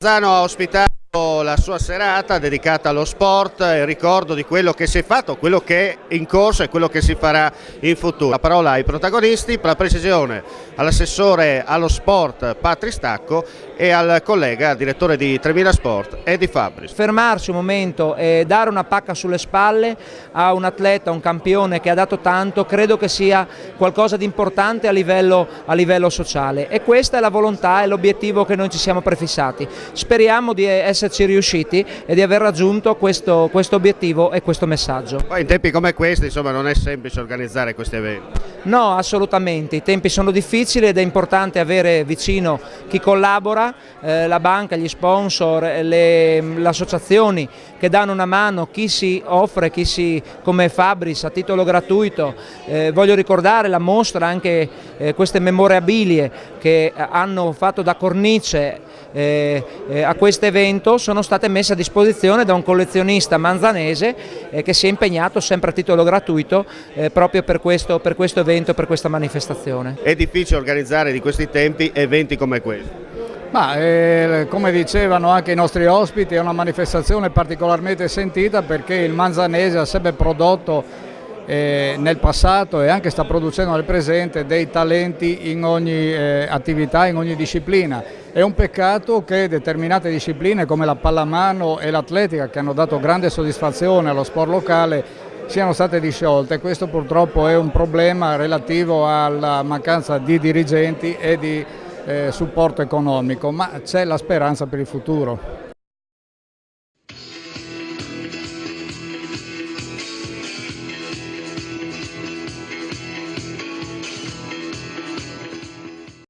Bolzano ha ospitato la sua serata dedicata allo sport e il ricordo di quello che si è fatto, quello che è in corso e quello che si farà in futuro. La parola ai protagonisti, per la precisione all'assessore allo sport Patri Stacco e al collega direttore di 3000 Sport Edi Fabris. Fermarsi un momento e dare una pacca sulle spalle a un atleta, un campione che ha dato tanto, credo che sia qualcosa di importante a livello sociale, e questa è la volontà e l'obiettivo che noi ci siamo prefissati. Speriamo di esserci riusciti e di aver raggiunto questo obiettivo e questo messaggio. Poi in tempi come questi, insomma, non è semplice organizzare questi eventi. No, assolutamente, i tempi sono difficili ed è importante avere vicino chi collabora, la banca, gli sponsor, le associazioni che danno una mano, chi si offre, come Fabris a titolo gratuito. Voglio ricordare la mostra, anche queste memorabilie che hanno fatto da cornice a questo evento sono state messe a disposizione da un collezionista manzanese che si è impegnato sempre a titolo gratuito proprio per questo evento, per questa manifestazione. È difficile organizzare di questi tempi eventi come questo? Come dicevano anche i nostri ospiti, è una manifestazione particolarmente sentita perché il manzanese ha sempre prodotto nel passato e anche sta producendo nel presente dei talenti in ogni attività, in ogni disciplina. È un peccato che determinate discipline come la pallamano e l'atletica, che hanno dato grande soddisfazione allo sport locale, siano state disciolte. Questo purtroppo è un problema relativo alla mancanza di dirigenti e di supporto economico, ma c'è la speranza per il futuro.